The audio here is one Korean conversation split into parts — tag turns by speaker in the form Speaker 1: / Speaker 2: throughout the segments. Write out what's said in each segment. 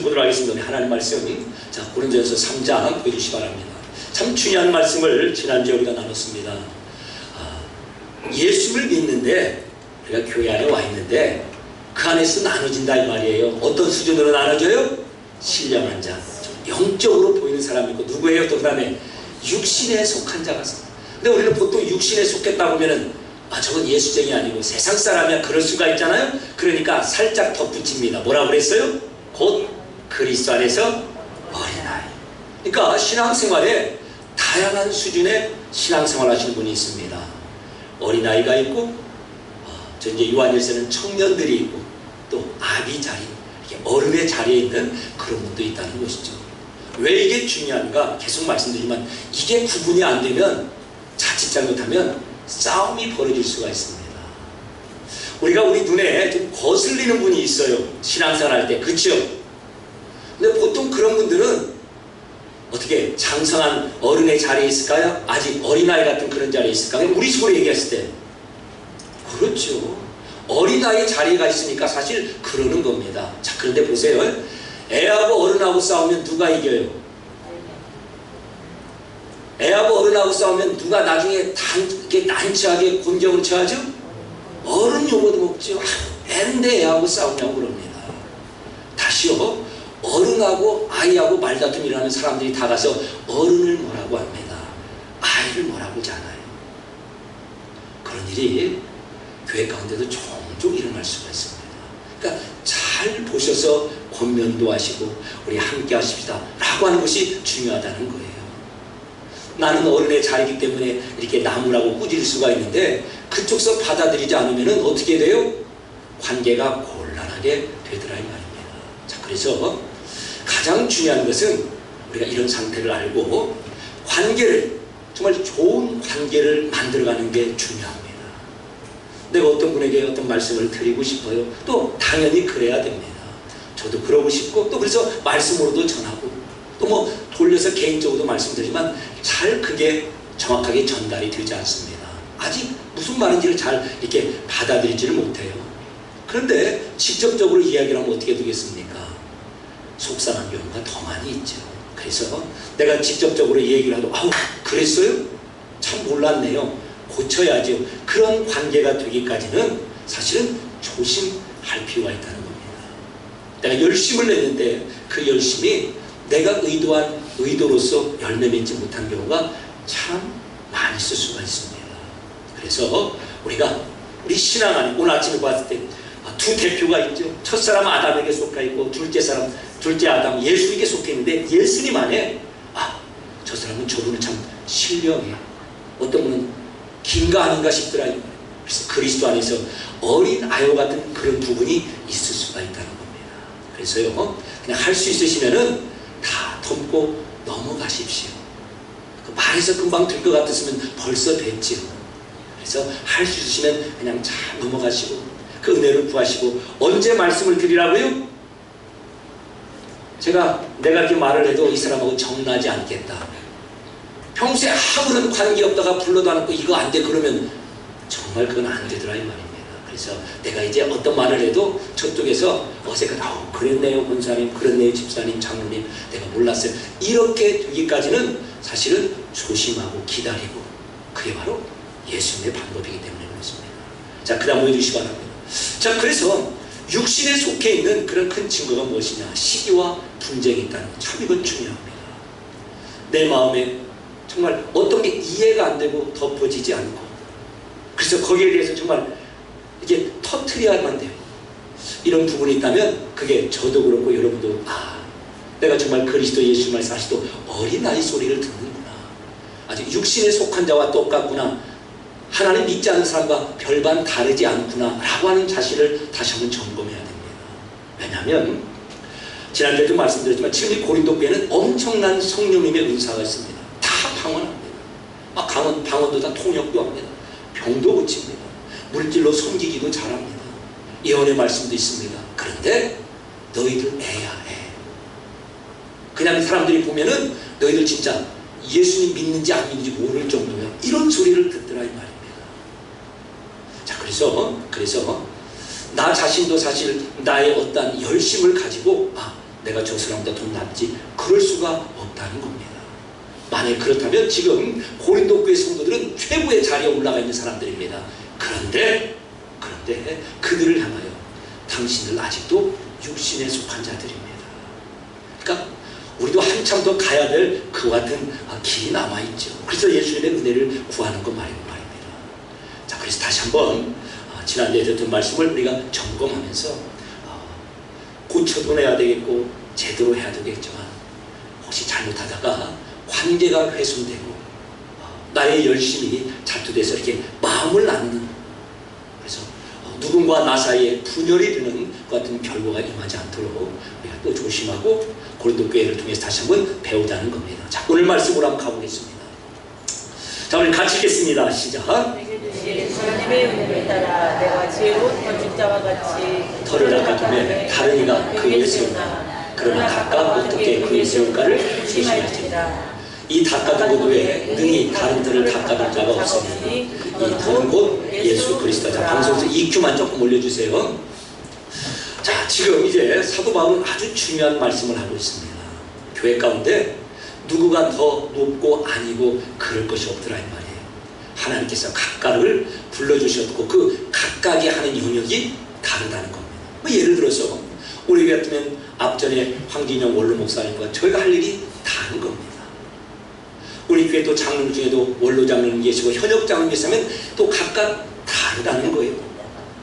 Speaker 1: 보도록 하겠습니다. 하나님 말씀, 자, 고린도전서 3장 보여주시기 바랍니다. 참 중요한 말씀을 지난주에 우리가 나눴습니다. 예수를 믿는데 우리가 교회 안에 와 있는데 그 안에서 나눠진다 이 말이에요. 어떤 수준으로 나눠져요? 신령한 자, 영적으로 보이는 사람이 있고, 누구예요? 또 그 다음에 육신에 속한 자가 있어. 근데 우리는 보통 육신에 속했다 보면은 저건 예수쟁이 아니고 세상 사람이야, 그럴 수가 있잖아요. 그러니까 살짝 덧붙입니다. 뭐라고 그랬어요? 곧 그리스도 안에서 어린아이. 그러니까 신앙생활에 다양한 수준의 신앙생활 하시는 분이 있습니다. 어린아이가 있고, 저 이제 요한일서는 청년들이 있고, 또 아비 자리, 이렇게 어른의 자리에 있는 그런 분도 있다는 것이죠. 왜 이게 중요한가? 계속 말씀드리지만 이게 구분이 안 되면, 자칫 잘못하면 싸움이 벌어질 수가 있습니다. 우리가 우리 눈에 좀 거슬리는 분이 있어요. 신앙생활 할 때. 그렇죠? 근데 보통 그런 분들은 어떻게 장성한 어른의 자리에 있을까요? 아직 어린아이 같은 그런 자리에 있을까요? 우리 식으로 얘기했을 때 그렇죠. 어린아이 자리가 있으니까 사실 그러는 겁니다. 자, 그런데 보세요. 애하고 어른하고 싸우면 누가 이겨요? 애하고 어른하고 싸우면 누가 나중에 이렇게 난처하게 곤경을 처하죠? 어른 욕을 먹죠. 애인데 애하고 싸우냐고 그럽니다. 다시요. 어른하고 아이하고 말다툼이 일어나는 사람들이 다 가서 어른을 뭐라고 합니다. 아이를 뭐라고 하지 않아요. 그런 일이 교회 가운데도 종종 일어날 수가 있습니다. 그러니까 잘 보셔서 권면도 하시고 우리 함께 하십시다 라고 하는 것이 중요하다는 거예요. 나는 어른의 자리이기 때문에 이렇게 나무라고 꾸질 수가 있는데 그쪽서 받아들이지 않으면 어떻게 돼요? 관계가 곤란하게 되더라 이 말입니다. 자, 그래서 가장 중요한 것은 우리가 이런 상태를 알고 관계를, 정말 좋은 관계를 만들어가는 게 중요합니다. 내가 어떤 분에게 어떤 말씀을 드리고 싶어요. 또 당연히 그래야 됩니다. 저도 그러고 싶고, 또 그래서 말씀으로도 전하고, 또 뭐 돌려서 개인적으로도 말씀드리지만 잘 그게 정확하게 전달이 되지 않습니다. 아직 무슨 말인지를 잘 이렇게 받아들이지를 못해요. 그런데 직접적으로 이야기를 하면 어떻게 되겠습니까? 속상한 경우가 더 많이 있죠. 그래서 내가 직접적으로 얘기를 하도 아우 그랬어요? 참 몰랐네요. 고쳐야죠. 그런 관계가 되기까지는 사실은 조심할 필요가 있다는 겁니다. 내가 열심을 냈는데 그 열심이 내가 의도한 의도로서 열매 맺지 못한 경우가 참 많이 있을 수가 있습니다. 그래서 우리 신앙 안에 오늘 아침에 봤을 때 두 대표가 있죠. 첫사람 아담에게 속해 있고 둘째 아담 예수에게 속해 있는데, 예수님 안에 저 사람은 저분은 참 신령해요. 어떤 분은 긴가 아닌가 싶더라. 그래서 그리스도 안에서 어린 아이와 같은 그런 부분이 있을 수가 있다는 겁니다. 그래서요, 그냥 할 수 있으시면은 다 덮고 넘어가십시오. 그 말에서 금방 될 것 같았으면 벌써 됐지요. 그래서 할 수 있으시면 그냥 잘 넘어가시고 그 은혜를 구하시고. 언제 말씀을 드리라고요? 내가 이렇게 말을 해도 이 사람하고 정나지 않겠다, 평소에 아무런 관계없다가 불러도 않고 이거 안 돼 그러면 정말 그건 안 되더라 이 말입니다. 그래서 내가 이제 어떤 말을 해도 저쪽에서 어색하다, 그랬네요 권사님, 그랬네요 집사님, 장로님, 내가 몰랐어요, 이렇게 되기까지는 사실은 조심하고 기다리고, 그게 바로 예수님의 방법이기 때문에 그렇습니다. 자, 그 다음 보여주시기 바랍니다. 자, 그래서 육신에 속해 있는 그런 큰 증거가 무엇이냐? 시기와 분쟁이 있다는 것. 참 이건 중요합니다. 내 마음에 정말 어떤 게 이해가 안 되고 덮어지지 않고, 그래서 거기에 대해서 정말 이게 터트려야만 돼요. 이런 부분이 있다면 그게 저도 그렇고 여러분도 내가 정말 그리스도 예수 말씀 하시도 어린아이 소리를 듣는구나, 아직 육신에 속한 자와 똑같구나, 하나님 믿지 않는 사람과 별반 다르지 않구나 라고 하는 자신을 다시 한번 점검해야 됩니다. 왜냐하면 지난주에도 말씀드렸지만 지금 이 고린도 교회는 엄청난 성령님의 은사가 있습니다. 다 방언합니다. 방언도 다 통역도 합니다. 병도 고칩니다. 물질로 섬기기도 잘합니다. 예언의 말씀도 있습니다. 그런데 너희들 애야 애. 그냥 사람들이 보면은 너희들 진짜 예수님 믿는지 안 믿는지 모를 정도면 이런 소리를 듣더라 이 말입니다. 자, 그래서 나 자신도 사실 나의 어떤 열심을 가지고 내가 저 사람보다 돈 낫지, 그럴 수가 없다는 겁니다. 만약 그렇다면 지금 고린도 교회 성도들은 최고의 자리에 올라가 있는 사람들입니다. 그런데 그들을 향하여 당신들 아직도 육신에 속한 자들입니다. 그러니까 우리도 한참 더 가야 될 그와 같은 길이 남아있죠. 그래서 예수님의 은혜를 구하는 것 말입니다. 자, 그래서 다시 한번 지난주에 듣던 말씀을 우리가 점검하면서 고쳐도 내야 되겠고 제대로 해야 되겠지만, 혹시 잘못하다가 관계가 훼손되고 나의 열심이 자투돼서 이렇게 마음을 나누는, 그래서 누군가 나 사이에 분열이 되는 것 같은 결과가 임하지 않도록 우리가 또 조심하고 고린도 교회를 통해서 다시 한번 배우자는 겁니다. 자, 오늘 말씀으로 한번 가보겠습니다. 자, 우리 같이 읽겠습니다. 시작.
Speaker 2: 하나님의 은혜를 따라 내가 지혜로운 건축자와 같이
Speaker 1: 터를 닦아두매 다른 이가 그 위에 세우나 그러나 각각 어떻게 그 위에 세울까를 조심할지니라. 이 닦아두고도 왜 능히 다른 터를 닦아둘 자가 없으니 이 터는 곧 예수 그리스도다. 방송에서 EQ만 조금 올려주세요. 자, 지금 이제 사도 바울은 아주 중요한 말씀을 하고 있습니다. 교회 가운데 누구가 더 높고 아니고 그럴 것이 없더라 이 말이에요. 하나님께서 각각을 불러주셨고 그 각각이 하는 영역이 다르다는 겁니다. 예를 들어서 우리 같으면 앞전에 황진영 원로 목사님과 저희가 할 일이 다른 겁니다. 우리 교회 또 장로님 중에도 원로 장로님 계시고 현역 장로님 계시면 또 각각 다르다는 거예요.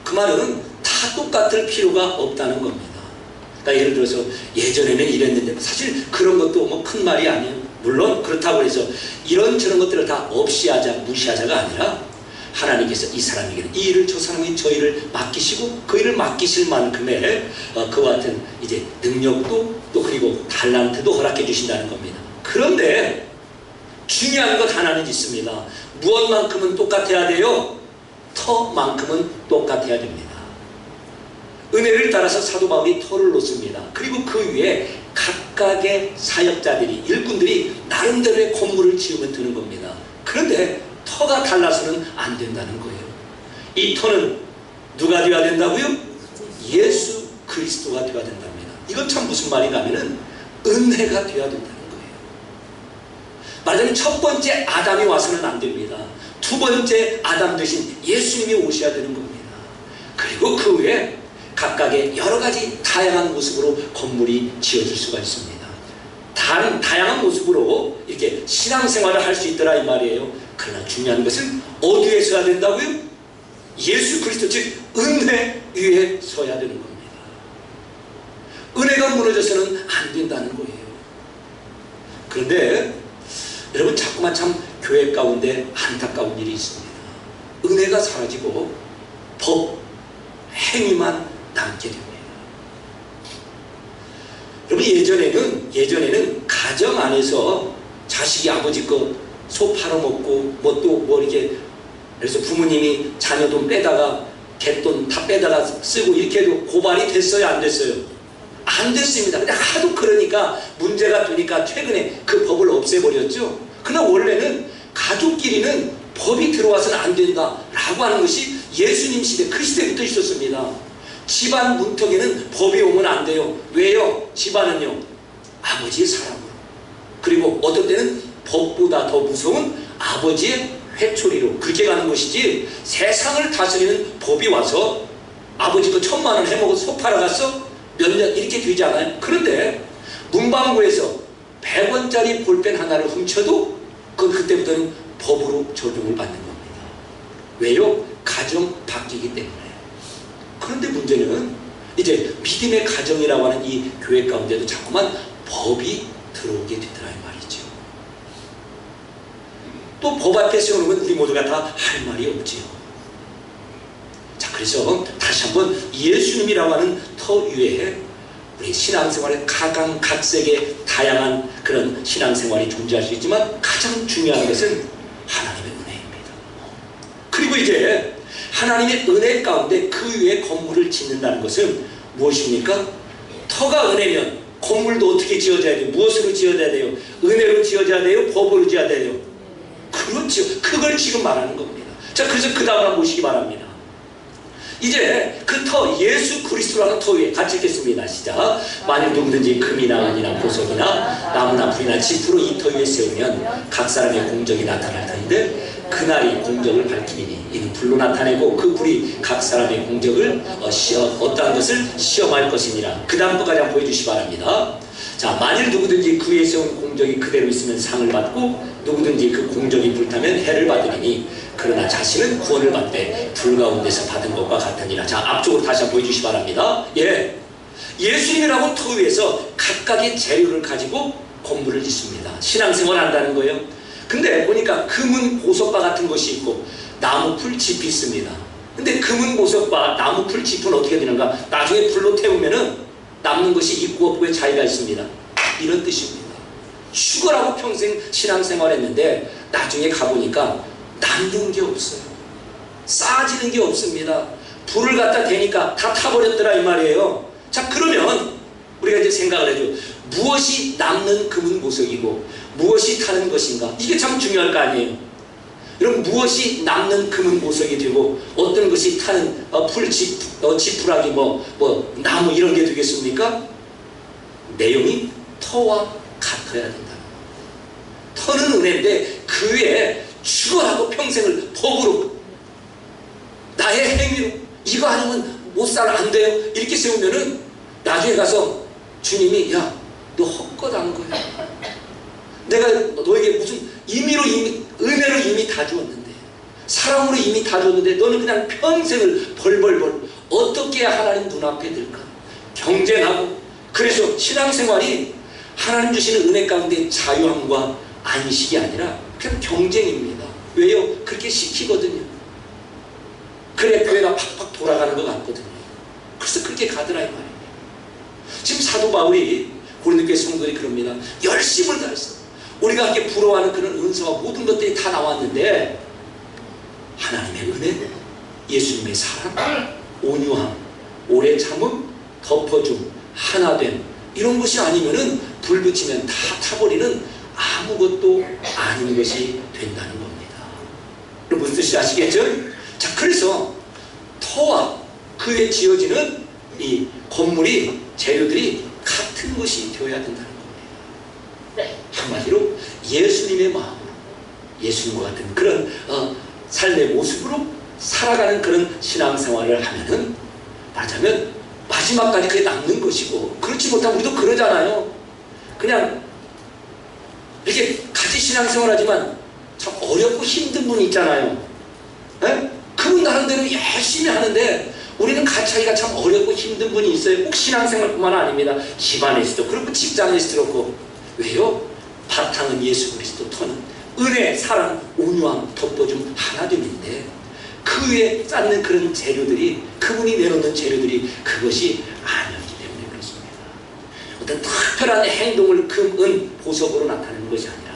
Speaker 1: 그 말은 다 똑같을 필요가 없다는 겁니다. 그러니까 예를 들어서 예전에는 이랬는데 사실 그런 것도 뭐 큰 말이 아니에요. 물론 그렇다고 해서 이런저런 것들을 다 없이 하자, 무시하자가 아니라 하나님께서 이 사람에게는 이 일을 저 사람이 저 일을 맡기시고 그 일을 맡기실 만큼의 그와 같은 이제 능력도 또 그리고 달란트도 허락해 주신다는 겁니다. 그런데 중요한 것 하나는 있습니다. 무엇만큼은 똑같아야 돼요? 터만큼은 똑같아야 됩니다. 은혜를 따라서 사도 바울이 터를 놓습니다. 그리고 그 위에 각각의 사역자들이, 일꾼들이 나름대로의 건물을 지으면 되는 겁니다. 그런데 터가 달라서는 안 된다는 거예요. 이 터는 누가 되어야 된다고요? 예수 그리스도가 되어야 된답니다. 이건 참 무슨 말인가 하면은 은혜가 되어야 된다는 거예요. 말하자면 첫 번째 아담이 와서는 안 됩니다. 두 번째 아담 대신 예수님이 오셔야 되는 겁니다. 그리고 그 후에 각각의 여러 가지 다양한 모습으로 건물이 지어질 수가 있습니다. 다양한 모습으로 이렇게 신앙생활을 할 수 있더라 이 말이에요. 그러나 중요한 것은 어디에 서야 된다고요? 예수 그리스도 즉 은혜 위에 서야 되는 겁니다. 은혜가 무너져서는 안 된다는 거예요. 그런데 여러분 자꾸만 참 교회 가운데 안타까운 일이 있습니다. 은혜가 사라지고 법, 행위만 남게 됩니다. 여러분 예전에는 가정 안에서 자식이 아버지 거 소 팔아먹고 뭐 이렇게 그래서 부모님이 자녀 돈 빼다가 갯돈 다 빼다가 쓰고 이렇게 해도 고발이 됐어요? 안 됐어요? 안 됐습니다. 근데 하도 그러니까 문제가 되니까 최근에 그 법을 없애버렸죠. 그러나 원래는 가족끼리는 법이 들어와서는 안 된다라고 하는 것이 예수님 시대 그 시대부터 있었습니다. 집안 문턱에는 법이 오면 안 돼요. 왜요? 집안은요 아버지의 사랑으로, 그리고 어떤 때는 법보다 더 무서운 아버지의 회초리로 그렇게 가는 것이지, 세상을 다스리는 법이 와서 아버지 거 1,000만 원 해먹어 소 팔아갔어? 몇 년 이렇게 되지 않아요? 그런데 문방구에서 100원짜리 볼펜 하나를 훔쳐도 그건 그때부터는 법으로 적용을 받는 겁니다. 왜요? 가정 바뀌기 때문에. 그런데 문제는 이제 믿음의 가정이라고 하는 이 교회 가운데도 자꾸만 법이 들어오게 되더라 이 말이죠. 또 법 앞에 세우는 우리 모두가 다 할 말이 없지요. 자, 그래서 다시 한번 예수님이라고 하는 터 위에 우리 신앙생활에 각각색의 다양한 그런 신앙생활이 존재할 수 있지만 가장 중요한 것은 하나님의 은혜입니다. 그리고 이제 하나님의 은혜 가운데 그 위에 건물을 짓는다는 것은 무엇입니까? 터가 은혜면 건물도 어떻게 지어져야 돼요? 무엇으로 지어져야 돼요? 은혜로 지어져야 돼요? 법으로 지어야 돼요? 그렇죠. 그걸 지금 말하는 겁니다. 자, 그래서 그 다음 한번 보시기 바랍니다. 이제 그 터, 예수 그리스도라는 터 위에 같이 읽겠습니다. 시작. 만일 누구든지 금이나 은이나 보석이나 나무나 불이나 지푸로 이 터 위에 세우면 각 사람의 공적이 나타날 터인데 그날이 공적을 밝히니 이는 불로 나타내고 그 불이 각 사람의 공적을 어떠한 것을 시험할 것이니라. 그 다음 것까지 한번 보여주시기 바랍니다. 자, 만일 누구든지 그 위에 세운 공적이 그대로 있으면 상을 받고 누구든지 그 공적이 불타면 해를 받으리니 그러나 자신은 구원을 받되 불 가운데서 받은 것과 같으니라. 자, 앞쪽으로 다시 한번 보여주시기 바랍니다. 예, 예수님이라고 터 위에서 각각의 재료를 가지고 건물을 짓습니다. 신앙생활 한다는 거예요. 근데 보니까 금은 보석과 같은 것이 있고 나무 풀 짚이 있습니다. 근데 금은 보석과 나무 풀 짚은 어떻게 되는가? 나중에 불로 태우면은 남는 것이 있고 없고의 차이가 있습니다. 이런 뜻입니다. 죽어라고 평생 신앙생활 했는데 나중에 가보니까 남는 게 없어요. 쌓아지는 게 없습니다. 불을 갖다 대니까 다 타버렸더라 이 말이에요. 자, 그러면 우리가 이제 생각을 해줘. 무엇이 남는 금은 보석이고 무엇이 타는 것인가? 이게 참 중요할 거 아니에요. 그럼 무엇이 남는 금은 보석이 되고 어떤 것이 타는 지푸라기 나무 이런 게 되겠습니까? 내용이 터와 같아야 된다. 터는 은혜인데 그 위에 죽어라고 평생을 법으로 나의 행위로 이거 아니면 못 살아 안 돼요. 이렇게 세우면은 나중에 가서 주님이 야, 너 헛것한 거야. 내가 너에게 무슨 은혜로 이미 다 주었는데 사랑으로 이미 다 줬는데 너는 그냥 평생을 벌벌벌 어떻게 해야 하나님 눈앞에 들까? 경쟁하고. 그래서 신앙생활이 하나님 주시는 은혜 가운데 자유함과 안식이 아니라 그냥 경쟁입니다. 왜요? 그렇게 시키거든요. 그래 교회가 팍팍 돌아가는 것 같거든요. 그래서 그렇게 가더라 이 말이에요. 지금 사도 바울이 고린도교회 성도들이 그럽니다. 열심을 다했어. 우리가 이렇게 부러워하는 그런 은사와 모든 것들이 다 나왔는데 하나님의 은혜, 예수님의 사랑, 온유함, 오래 참음, 덮어줌, 하나됨 이런 것이 아니면은 불 붙이면 다 타버리는 아무것도 아닌 것이 된다는 겁니다. 무슨 뜻인지 아시겠죠? 자, 그래서 터와 그 위에 지어지는 이 건물이 재료들이 같은 것이 되어야 된다는 겁니다. 한마디로 예수님의 마음으로 예수님과 같은 그런 삶의 모습으로 살아가는 그런 신앙생활을 하면은 말하자면 마지막까지 그게 남는 것이고 그렇지 못하면 우리도 그러잖아요. 그냥 이렇게 같이 신앙생활하지만 참 어렵고 힘든 분이 있잖아요. 에? 그분 나름대로 열심히 하는데 우리는 같이 하기가 참 어렵고 힘든 분이 있어요. 꼭 신앙생활뿐만 아닙니다. 집안에서도 그렇고 직장에서도 그렇고. 왜요? 바탕은 예수 그리스도, 터는 은혜, 사랑, 온유함, 덮어줌, 하나됨인데 그 위에 쌓는 그런 재료들이 그분이 내놓는 재료들이 그것이 아니었기 때문에 그렇습니다. 어떤 특별한 행동을 금, 은, 보석으로 나타내는 것이 아니라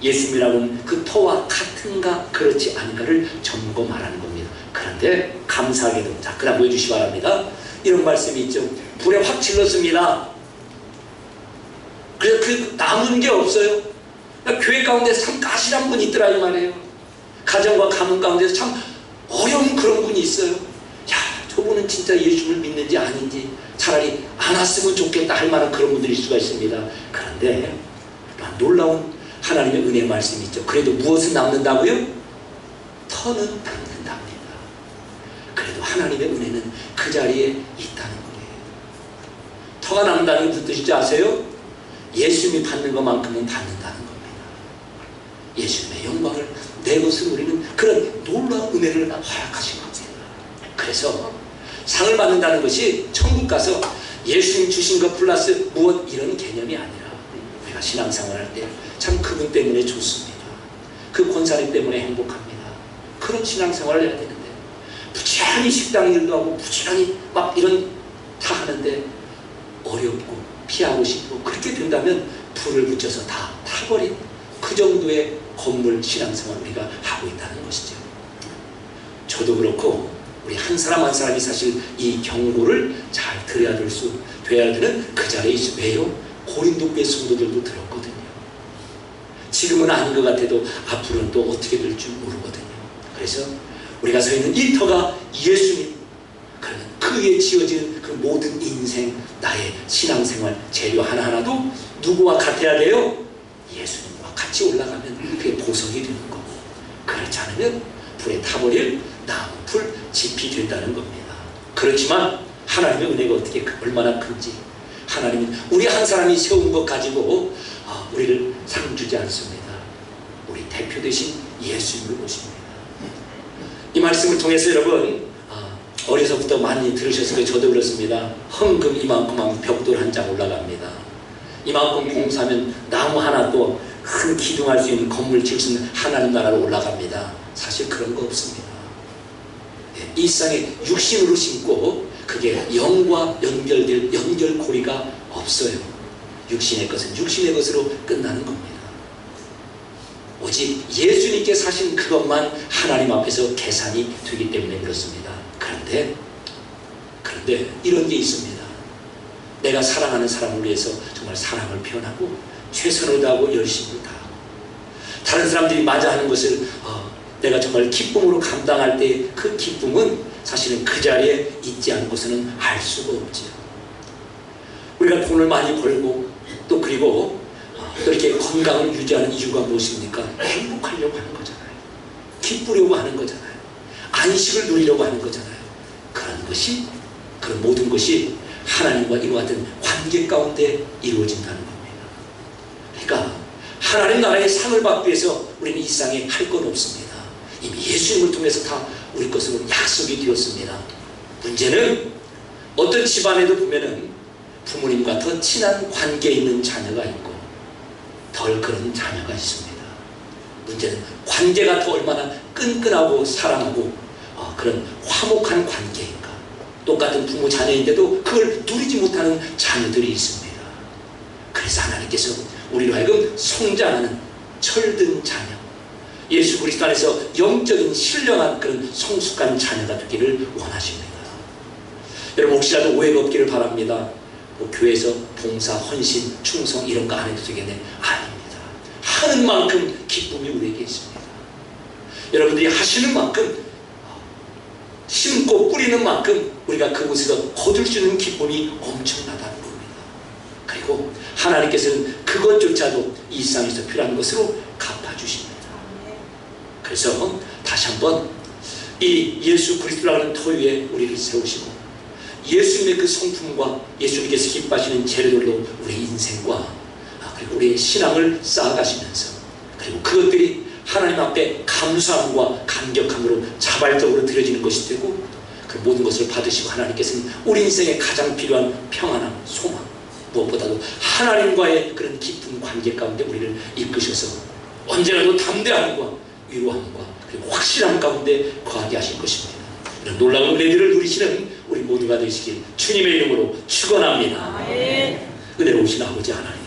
Speaker 1: 예수님이라고는 그 터와 같은가 그렇지 않은가를 점검하라는 겁니다. 그런데 감사하게도 자, 그다음 보여주시기 바랍니다. 이런 말씀이 있죠. 불에 확 질렀습니다. 그래서 그 남은 게 없어요. 그러니까 교회 가운데 참 까실한 분이 있더라 이 말이에요. 가정과 가문 가운데서 참 어려운 그런 분이 있어요. 야, 저분은 진짜 예수를 믿는지 아닌지 차라리 안 왔으면 좋겠다 할 만한 그런 분들일 수가 있습니다. 그런데 놀라운 하나님의 은혜의 말씀이 있죠. 그래도 무엇은 남는다고요? 터는 남는답니다. 그래도 하나님의 은혜는 그 자리에 있다는 거예요. 터가 남는다는 게 무슨 뜻인지 아세요? 예수님이 받는 것만큼은 받는다는 겁니다. 예수님의 영광을 내 것을 우리는 그런 놀라운 은혜를 허락하신 겁니다. 그래서 상을 받는다는 것이 천국 가서 예수님 주신 것 플러스 무엇 이런 개념이 아니라 우리가 신앙생활할 때 참 그분 때문에 좋습니다. 그 권사님 때문에 행복합니다. 그런 신앙생활을 해야 되는데 부지런히 식당 일도 하고 부지런히 막 이런 다 하는데 어렵고 피하고 싶고 그렇게 된다면 불을 붙여서 다 타버린 그 정도의 건물 신앙생활을 우리가 하고 있다는 것이죠. 저도 그렇고 우리 한 사람 한 사람이 사실 이 경고를 잘 돼야 되는 그 자리에 있어요. 왜요? 고린도교회 성도들도 들었거든요. 지금은 아닌 것 같아도 앞으로는 또 어떻게 될 줄 모르거든요. 그래서 우리가 서 있는 이 터가 예수님. 그러면 그 위에 지어진 그 모든 인생, 나의 신앙생활 재료 하나하나도 누구와 같아야 돼요? 예수님과 같이 올라가면 그게 보석이 되는 거고, 그렇지 않으면 불에 타버릴 나무풀 짚이 된다는 겁니다. 그렇지만 하나님의 은혜가 어떻게 얼마나 큰지, 하나님은 우리 한 사람이 세운 것 가지고 우리를 상 주지 않습니다. 우리 대표 되신 예수님을 모십니다. 이 말씀을 통해서 여러분 어려서부터 많이 들으셨을 거예요. 저도 그렇습니다. 헌금 이만큼 하면 벽돌 한 장 올라갑니다. 이만큼 봉사하면 나무 하나 또 큰 기둥할 수 있는 건물 지을 수 있는 하나님 나라로 올라갑니다. 사실 그런 거 없습니다. 이 세상에 육신으로 심고 그게 영과 연결될 연결고리가 없어요. 육신의 것은 육신의 것으로 끝나는 겁니다. 오직 예수님께 사신 그것만 하나님 앞에서 계산이 되기 때문에 그렇습니다. 그런데 이런 게 있습니다. 내가 사랑하는 사람을 위해서 정말 사랑을 표현하고 최선을 다하고 열심을 다하고 다른 사람들이 맞아 하는 것을 내가 정말 기쁨으로 감당할 때 그 기쁨은 사실은 그 자리에 있지 않고서는 알 수가 없지요. 우리가 돈을 많이 벌고 또 그리고 또 이렇게 건강을 유지하는 이유가 무엇입니까? 행복하려고 하는 거잖아요. 기쁘려고 하는 거잖아요. 안식을 누리려고 하는 거잖아요. 그런 모든 것이 하나님과 이와 같은 관계 가운데 이루어진다는 겁니다. 그러니까 하나님 나라의 상을 받기 위해서 우리는 이 세상에 할 건 없습니다. 이미 예수님을 통해서 다 우리 것으로 약속이 되었습니다. 문제는 어떤 집안에도 보면은 부모님과 더 친한 관계에 있는 자녀가 있고 덜 그런 자녀가 있습니다. 문제는 관계가 더 얼마나 끈끈하고 사랑하고 그런 화목한 관계인가. 똑같은 부모 자녀인데도 그걸 누리지 못하는 자녀들이 있습니다. 그래서 하나님께서 우리로 하여금 성장하는 철든 자녀, 예수 그리스도 안에서 영적인 신령한 그런 성숙한 자녀가 되기를 원하십니다. 여러분 혹시라도 오해가 없기를 바랍니다. 교회에서 봉사, 헌신, 충성 이런 거 안 해도 되겠네. 아닙니다. 하는 만큼 기쁨이 우리에게 있습니다. 여러분들이 하시는 만큼, 심고 뿌리는 만큼 우리가 그곳에서 거둘 수 있는 기쁨이 엄청나다는 겁니다. 그리고 하나님께서는 그것조차도 이 세상에서 필요한 것으로 갚아주십니다. 그래서 다시 한번 이 예수 그리스도라는 터 위에 우리를 세우시고 예수님의 그 성품과 예수님께서 기뻐하시는 재료들로 우리 인생과 그리고 우리의 신앙을 쌓아가시면서 그리고 그것들이 하나님 앞에 감사함과 감격함으로 자발적으로 드려지는 것이 되고 그 모든 것을 받으시고 하나님께서는 우리 인생에 가장 필요한 평안함, 소망 무엇보다도 하나님과의 그런 깊은 관계 가운데 우리를 이끄셔서 언제라도 담대함과 위로함과 그리고 확실함 가운데 거하게 하실 것입니다. 이런 놀라운 은혜들을 누리시는 우리 모두가 되시길 주님의 이름으로 축원합니다. 은혜로우신 아버지 하나님,